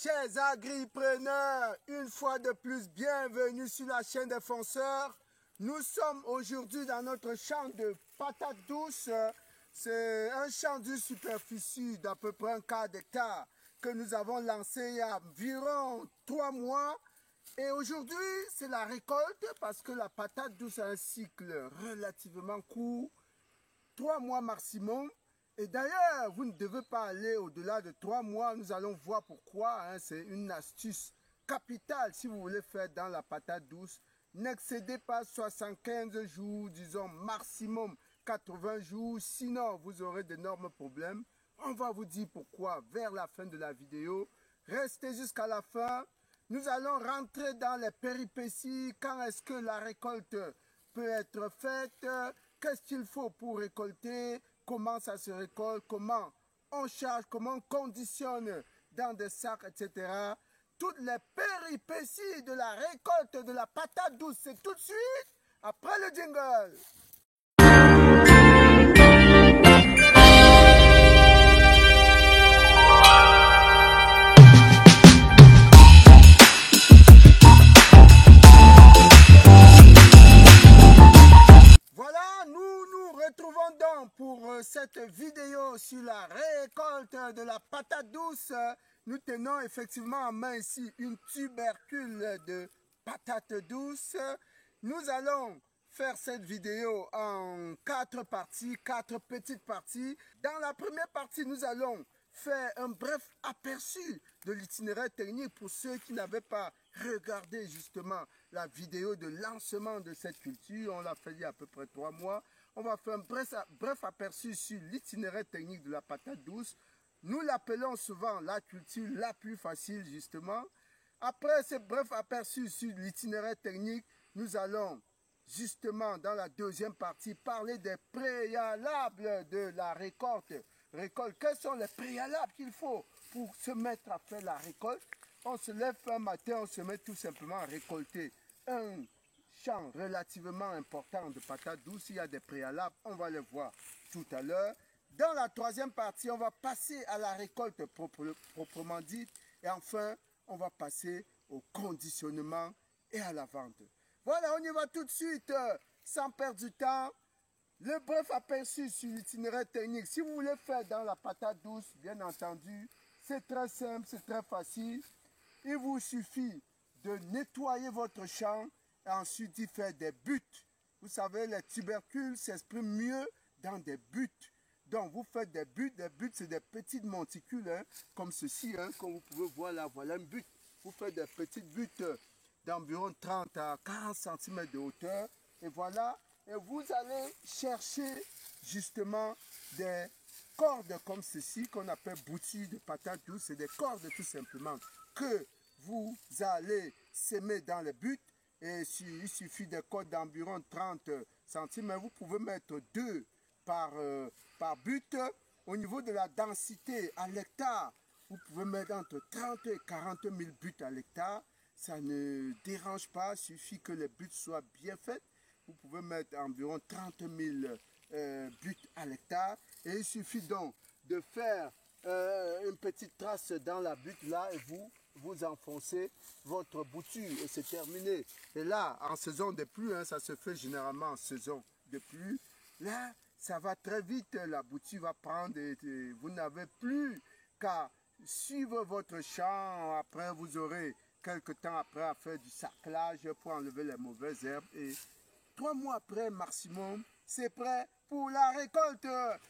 Chers agripreneurs, une fois de plus, bienvenue sur la chaîne des fonceurs. Nous sommes aujourd'hui dans notre champ de patates douces. C'est un champ d'une superficie d'à peu près un quart d'hectare que nous avons lancé il y a environ 3 mois. Et aujourd'hui, c'est la récolte parce que la patate douce a un cycle relativement court, 3 mois maximum. Et d'ailleurs, vous ne devez pas aller au-delà de 3 mois. Nous allons voir pourquoi. C'est une astuce capitale si vous voulez faire dans la patate douce. N'excédez pas 75 jours, disons maximum 80 jours. Sinon, vous aurez d'énormes problèmes. On va vous dire pourquoi vers la fin de la vidéo. Restez jusqu'à la fin. Nous allons rentrer dans les péripéties. Quand est-ce que la récolte peut être faite? Qu'est-ce qu'il faut pour récolter? Comment ça se récolte, comment on charge, comment on conditionne dans des sacs, etc. Toutes les péripéties de la récolte de la patate douce, c'est tout de suite après le jingle. Retrouvons donc pour cette vidéo sur la récolte de la patate douce. Nous tenons effectivement en main ici une tubercule de patate douce. Nous allons faire cette vidéo en 4 parties, 4 petites parties. Dans la première partie, nous allons faire un bref aperçu de l'itinéraire technique pour ceux qui n'avaient pas regardé justement la vidéo de lancement de cette culture. On l'a fait il y a à peu près 3 mois. On va faire un bref aperçu sur l'itinéraire technique de la patate douce. Nous l'appelons souvent la culture la plus facile justement. Après ce bref aperçu sur l'itinéraire technique, nous allons justement dans la deuxième partie parler des préalables de la récolte. Quels sont les préalables qu'il faut pour se mettre à faire la récolte? On se lève un matin, on se met tout simplement à récolter un champ relativement important de patates douces. Il y a des préalables, on va les voir tout à l'heure. Dans la troisième partie, on va passer à la récolte proprement dite. Et enfin, on va passer au conditionnement et à la vente. Voilà, on y va tout de suite, sans perdre du temps. Le bref aperçu sur l'itinéraire technique. Si vous voulez faire dans la patate douce, bien entendu, c'est très simple, c'est très facile. Il vous suffit de nettoyer votre champ et ensuite d'y faire des buts. Vous savez, les tubercules s'expriment mieux dans des buts. Donc, vous faites des buts. Des buts, c'est des petites monticules, comme ceci, comme vous pouvez voir là. Voilà un but. Vous faites des petites buts d'environ 30 à 40 cm de hauteur. Et voilà. Et vous allez chercher justement des cordes comme ceci, qu'on appelle boutures de patates douces. C'est des cordes tout simplement que vous allez semer dans les buts. Et il suffit de cordes d'environ 30 cm. Vous pouvez mettre 2 par but. Au niveau de la densité à l'hectare, vous pouvez mettre entre 30 et 40 000 buts à l'hectare. Ça ne dérange pas, il suffit que les buts soient bien faits. Vous pouvez mettre environ 30 000 buts à l'hectare. Et il suffit donc de faire une petite trace dans la butte là et vous enfoncez votre bouture et c'est terminé. Et là, en saison de pluie, ça se fait généralement en saison de pluie. Là, ça va très vite, la bouture va prendre et vous n'avez plus qu'à suivre votre champ. Après, vous aurez quelques temps après à faire du sarclage pour enlever les mauvaises herbes. Et 3 mois après, maximum, c'est prêt pour la récolte.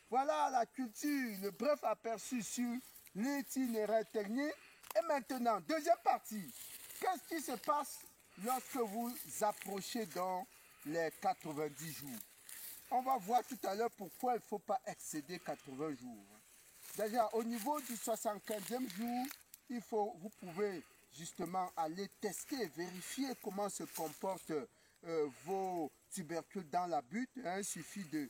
Voilà la culture, le bref aperçu sur l'itinéraire technique. Et maintenant, deuxième partie. Qu'est-ce qui se passe lorsque vous approchez dans les 90 jours? On va voir tout à l'heure pourquoi il ne faut pas excéder 80 jours. Déjà, au niveau du 75e jour, vous pouvez justement aller tester, vérifier comment se comportent vos tubercules dans la butte. Il suffit de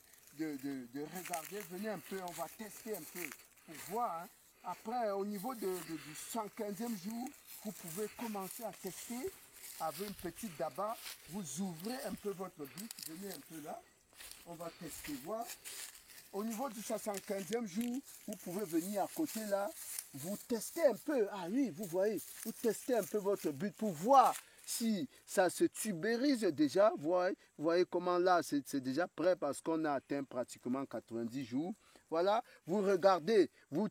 regarder, venez un peu, on va tester un peu pour voir. Après, au niveau du 115e jour, vous pouvez commencer à tester avec une petite daba. Vous ouvrez un peu votre butte, venez un peu là. On va tester, voir. au niveau du 75e jour, vous pouvez venir à côté là, vous testez un peu. Ah oui, vous voyez, vous testez un peu votre but pour voir si ça se tubérise déjà. Vous voyez comment là, c'est déjà prêt parce qu'on a atteint pratiquement 90 jours. Voilà, vous regardez, vous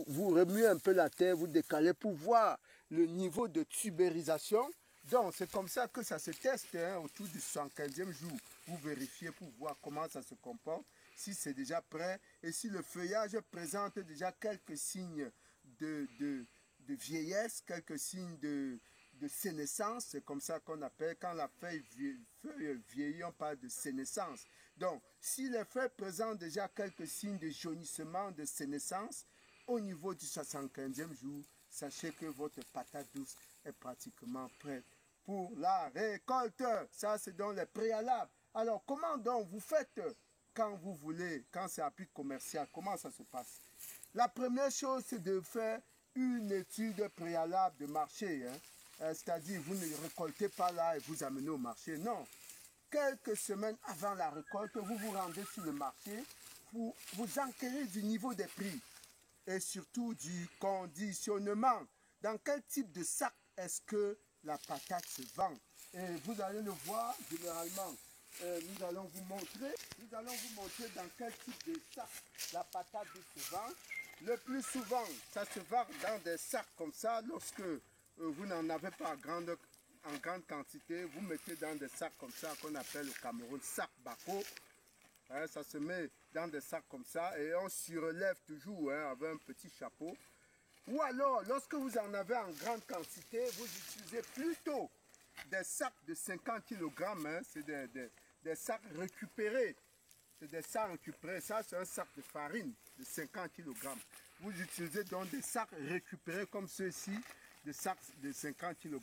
remuez un peu la terre, vous décalez pour voir le niveau de tubérisation. Donc, c'est comme ça que ça se teste hein, autour du 115e jour. Vous vérifiez pour voir comment ça se comporte, si c'est déjà prêt et si le feuillage présente déjà quelques signes de vieillesse, quelques signes de sénescence. C'est comme ça qu'on appelle, quand la feuille vieillit, on parle de sénescence. Donc, si les feuilles présentent déjà quelques signes de jaunissement, de sénescence, au niveau du 75e jour, sachez que votre patate douce est pratiquement prête pour la récolte. Ça, c'est dans les préalables. Alors, comment donc vous faites quand vous voulez, quand c'est appui commercial, comment ça se passe? La première chose, c'est de faire une étude préalable de marché. Hein. C'est-à-dire, vous ne récoltez pas là et vous amenez au marché. Non. Quelques semaines avant la récolte, vous vous rendez sur le marché pour vous enquérir du niveau des prix et surtout du conditionnement. Dans quel type de sac est-ce que la patate se vend? Et vous allez le voir généralement. Nous allons vous montrer dans quel type de sac la patate se vend. Le plus souvent, ça se vend dans des sacs comme ça. Lorsque vous n'en avez pas en grande quantité, vous mettez dans des sacs comme ça qu'on appelle au Cameroun sac bako. Hein, ça se met dans des sacs comme ça et on surélève toujours hein, avec un petit chapeau. Ou alors, lorsque vous en avez en grande quantité, vous utilisez plutôt des sacs de 50 kg. Hein, c'est des sacs récupérés. C'est des sacs récupérés. Ça, c'est un sac de farine de 50 kg. Vous utilisez donc des sacs récupérés comme ceux-ci, des sacs de 50 kg.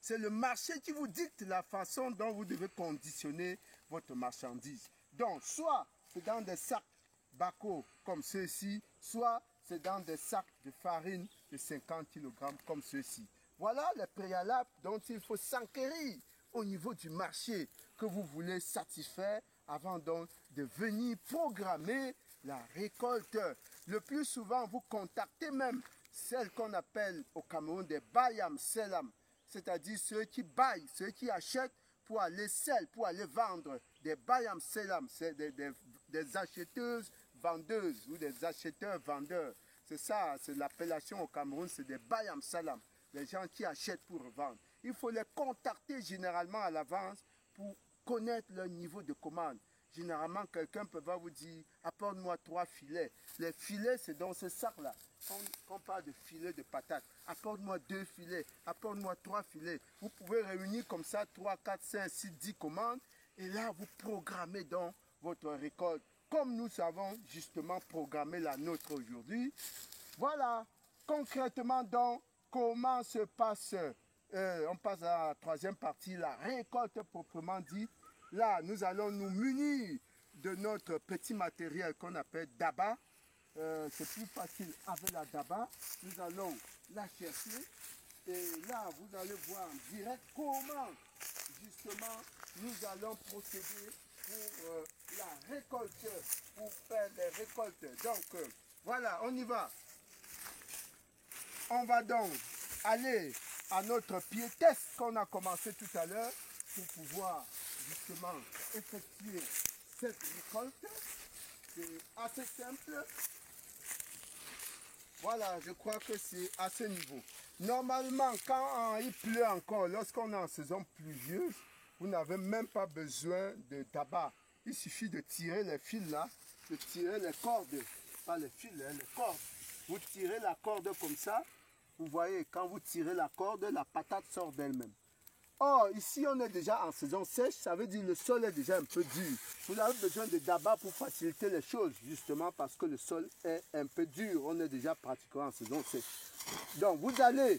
C'est le marché qui vous dicte la façon dont vous devez conditionner votre marchandise. Donc, soit c'est dans des sacs bako comme ceux-ci, soit c'est dans des sacs de farine de 50 kg comme ceux-ci. Voilà les préalables dont il faut s'enquérir au niveau du marché que vous voulez satisfaire avant donc de venir programmer la récolte. Le plus souvent, vous contactez même celles qu'on appelle au Cameroun des bayam selam, c'est-à-dire ceux qui baillent, ceux qui achètent pour aller sell, pour aller vendre. Des bayam selam, c'est des acheteuses vendeuses ou des acheteurs vendeurs. C'est ça, c'est l'appellation au Cameroun, c'est des bayam salam, les gens qui achètent pour vendre. Il faut les contacter généralement à l'avance pour connaître leur niveau de commande. Généralement, quelqu'un peut vous dire, apporte-moi 3 filets. Les filets, c'est dans ce sac-là. Quand on parle de filets de patates, apporte-moi 2 filets, apporte-moi 3 filets. Vous pouvez réunir comme ça 3, 4, 5, 6, 10 commandes. Et là, vous programmez donc votre récolte. Comme nous savons justement programmer la nôtre aujourd'hui. Voilà, concrètement donc, comment se passe, on passe à la troisième partie, la récolte proprement dit. Là, nous allons nous munir de notre petit matériel qu'on appelle daba. C'est plus facile avec la daba. Nous allons la chercher. Et là, vous allez voir en direct comment, justement, nous allons procéder pour la récolte, pour faire les récoltes. Donc, voilà, on y va. On va donc aller à notre pied test qu'on a commencé tout à l'heure pour pouvoir justement effectuer cette récolte. C'est assez simple. Voilà, je crois que c'est à ce niveau. Normalement, quand il pleut encore, lorsqu'on est en saison pluvieuse, vous n'avez même pas besoin de tabac. Il suffit de tirer les fils là, de tirer les cordes, pas les fils, hein, les cordes. Vous tirez la corde comme ça. Vous voyez, quand vous tirez la corde, la patate sort d'elle-même. Or, ici, on est déjà en saison sèche, ça veut dire que le sol est déjà un peu dur. Vous avez besoin de daba pour faciliter les choses, justement parce que le sol est un peu dur. On est déjà pratiquement en saison sèche. Donc, vous allez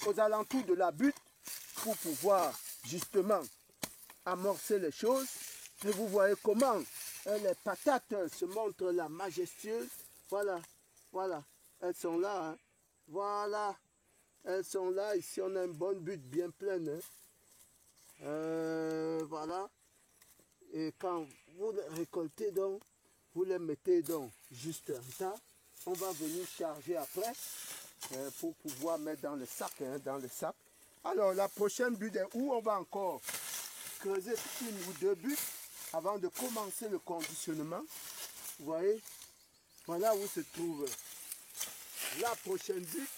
aux alentours de la butte pour pouvoir, justement, amorcer les choses. Et vous voyez comment les patates se montrent là, majestueuses. Voilà, voilà, elles sont là, hein. Voilà, elles sont là. Ici, on a une bonne butte bien pleine. Hein. Voilà. Et quand vous récoltez, donc, vous les mettez donc juste un tas. On va venir charger après pour pouvoir mettre dans le sac, dans le sac. Alors la prochaine butte est où on va encore creuser une ou deux buttes avant de commencer le conditionnement. Vous voyez, voilà où se trouve la prochaine butte.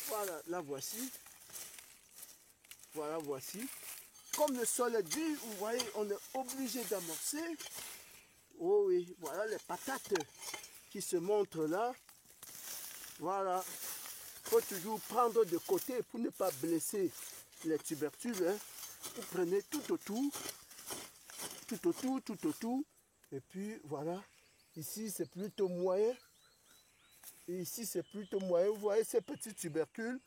Voilà, la voici. Voilà, voici. Comme le sol est dur, vous voyez, on est obligé d'amorcer. Oh oui, voilà les patates qui se montrent là. Voilà. Il faut toujours prendre de côté pour ne pas blesser les tubercules. Hein. Vous prenez tout autour. Tout autour, tout autour. Et puis voilà. Ici, c'est plutôt moyen. Et ici, c'est plutôt moyen. Vous voyez ces petits tubercules.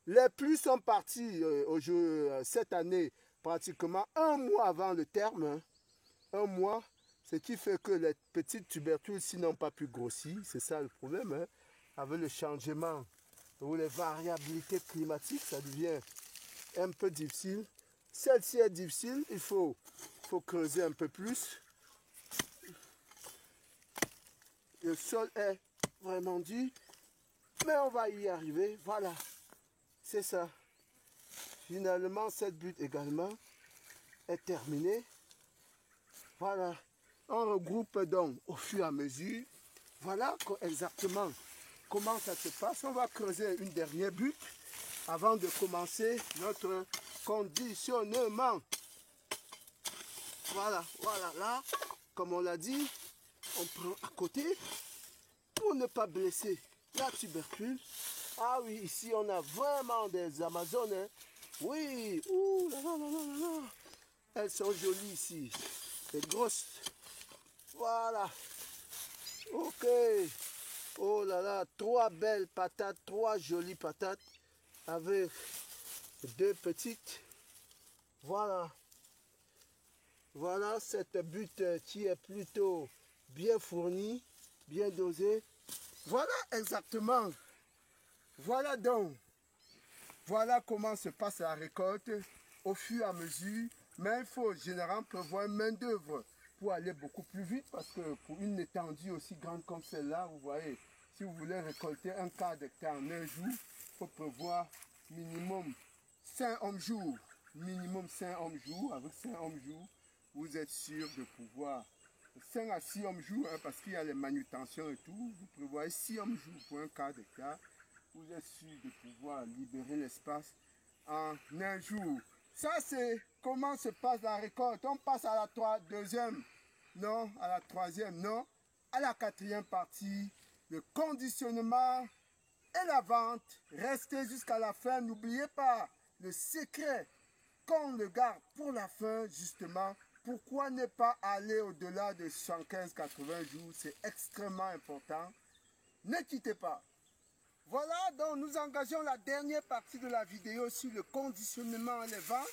Les pluies sont partis au jeu cette année, pratiquement un mois avant le terme. Hein. Un mois. Ce qui fait que les petites tubercules s'y n'ont pas pu grossir. C'est ça le problème. Hein. Avec le changement ou les variabilités climatiques, ça devient un peu difficile. Celle-ci est difficile. Il faut creuser un peu plus. Le sol est vraiment dur. Mais on va y arriver. Voilà. C'est ça. Finalement, cette butte également est terminée. Voilà. On regroupe donc au fur et à mesure. Voilà exactement comment ça se passe. On va creuser une dernière butte avant de commencer notre conditionnement. Voilà, voilà, là, comme on l'a dit, on prend à côté pour ne pas blesser la tubercule. Ah oui, ici on a vraiment des Amazones. Hein. Oui, ouh là là là là là. Elles sont jolies ici, les grosses. Voilà. Ok. Oh là là, 3 belles patates, 3 jolies patates avec 2 petites. Voilà. Voilà cette butte qui est plutôt bien fournie, bien dosée. Voilà exactement. Voilà donc. Voilà comment se passe la récolte au fur et à mesure. Mais il faut généralement prévoir une main d'œuvre pour aller beaucoup plus vite parce que pour une étendue aussi grande comme celle-là, vous voyez, si vous voulez récolter un quart d'hectare en un jour, il faut prévoir minimum 5 hommes jours. Minimum 5 hommes jours. Avec 5 hommes jours, vous êtes sûr de pouvoir 5 à 6 hommes jours, hein, parce qu'il y a les manutentions et tout. Vous prévoyez 6 hommes jours pour un quart d'hectare. Vous êtes sûr de pouvoir libérer l'espace en un jour. Ça, c'est comment se passe la récolte. On passe à la deuxième, non, à la troisième, non, à la quatrième partie, le conditionnement et la vente. Restez jusqu'à la fin. N'oubliez pas le secret qu'on le garde pour la fin, justement. Pourquoi ne pas aller au-delà de 115-80 jours? C'est extrêmement important. Ne quittez pas. Voilà, donc nous engageons la dernière partie de la vidéo sur le conditionnement et les ventes.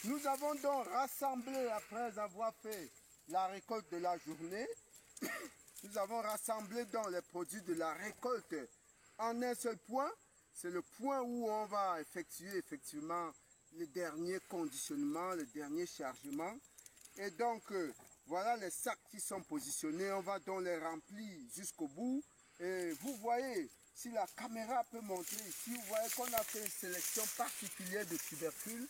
Nous avons donc rassemblé, après avoir fait la récolte de la journée, nous avons rassemblé donc les produits de la récolte en un seul point. C'est le point où on va effectuer effectivement le dernier conditionnement, le dernier chargement. Et donc, voilà les sacs qui sont positionnés. On va donc les remplir jusqu'au bout. Et vous voyez, si la caméra peut montrer ici, vous voyez qu'on a fait une sélection particulière de tubercules.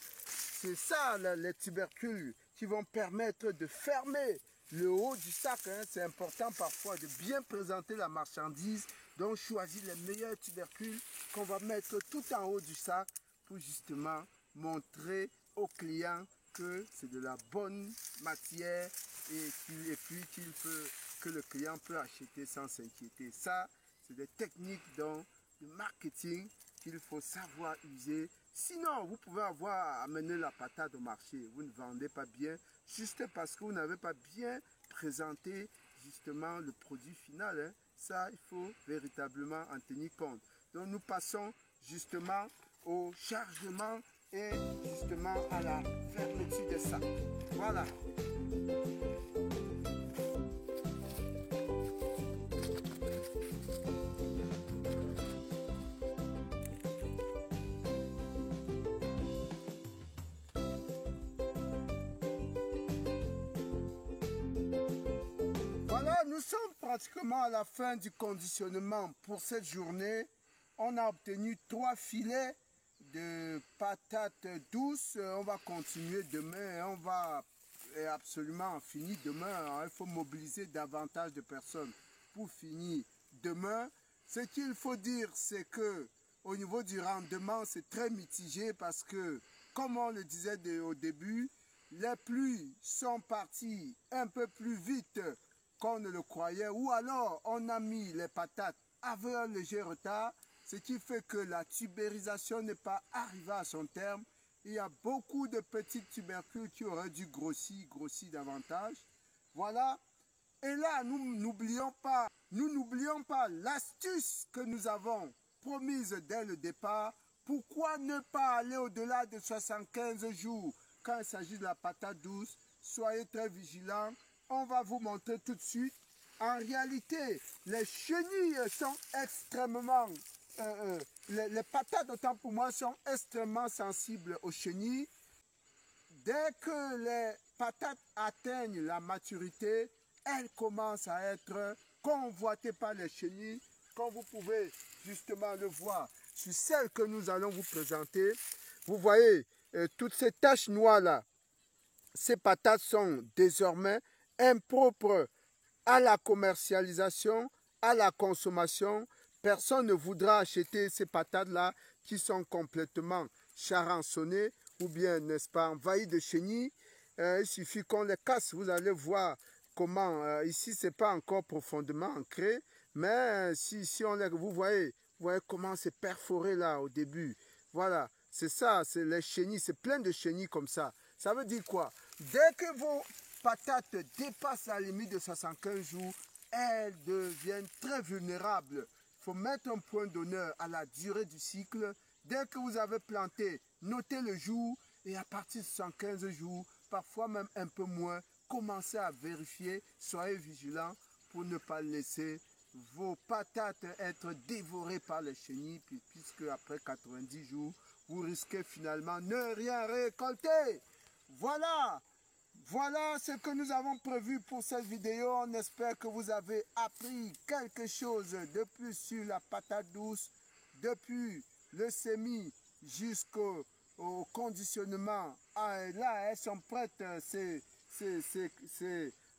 C'est ça, les tubercules qui vont permettre de fermer le haut du sac. Hein. C'est important parfois de bien présenter la marchandise. Donc, choisir les meilleurs tubercules qu'on va mettre tout en haut du sac pour justement montrer aux clients que c'est de la bonne matière et puis que le client peut acheter sans s'inquiéter. Ça, c'est des techniques donc, de marketing qu'il faut savoir user. Sinon, vous pouvez avoir amené la patate au marché. Vous ne vendez pas bien juste parce que vous n'avez pas bien présenté justement le produit final. Hein. Ça, il faut véritablement en tenir compte. Donc, nous passons justement au chargement et justement à la fermeture des sacs. Voilà. pratiquement à la fin du conditionnement pour cette journée. On a obtenu 3 filets de patates douces. On va continuer demain. On va absolument finir demain. Il faut mobiliser davantage de personnes pour finir demain. Ce qu'il faut dire, c'est que au niveau du rendement, c'est très mitigé parce que, comme on le disait au début, les pluies sont parties un peu plus vite qu'on ne le croyait, ou alors on a mis les patates avec un léger retard, ce qui fait que la tubérisation n'est pas arrivée à son terme. Il y a beaucoup de petites tubercules qui auraient dû grossir davantage. Voilà. Et là, nous n'oublions pas l'astuce que nous avons promise dès le départ. Pourquoi ne pas aller au-delà de 75 jours quand il s'agit de la patate douce? Soyez très vigilants. On va vous montrer tout de suite. En réalité, les chenilles sont extrêmement... les patates, autant pour moi, sont extrêmement sensibles aux chenilles. Dès que les patates atteignent la maturité, elles commencent à être convoitées par les chenilles, comme vous pouvez justement le voir sur celle que nous allons vous présenter. Vous voyez, toutes ces taches noires-là, ces patates sont désormais impropres à la commercialisation, à la consommation. Personne ne voudra acheter ces patates-là qui sont complètement charançonnées ou bien, n'est-ce pas, envahies de chenilles. Il suffit qu'on les casse. Vous allez voir comment, ici, ce n'est pas encore profondément ancré, mais si on les, vous voyez comment c'est perforé là au début. Voilà, c'est ça, c'est les chenilles, c'est plein de chenilles comme ça. Ça veut dire quoi? Dès que vos patates dépassent la limite de 75 jours, elles deviennent très vulnérables. Il faut mettre un point d'honneur à la durée du cycle. Dès que vous avez planté, notez le jour et à partir de 115 jours, parfois même un peu moins, commencez à vérifier, soyez vigilants pour ne pas laisser vos patates être dévorées par les chenilles, puisque après 90 jours, vous risquez finalement ne rien récolter. Voilà, voilà ce que nous avons prévu pour cette vidéo. On espère que vous avez appris quelque chose de plus sur la patate douce, depuis le semis jusqu'au conditionnement. Ah, et là, elles sont prêtes,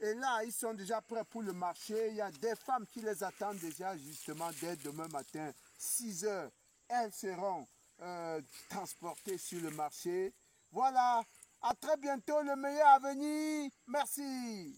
et là, ils sont déjà prêts pour le marché. Il y a des femmes qui les attendent déjà justement dès demain matin, 6 heures. Elles seront transportées sur le marché. Voilà, à très bientôt, le meilleur à venir. Merci.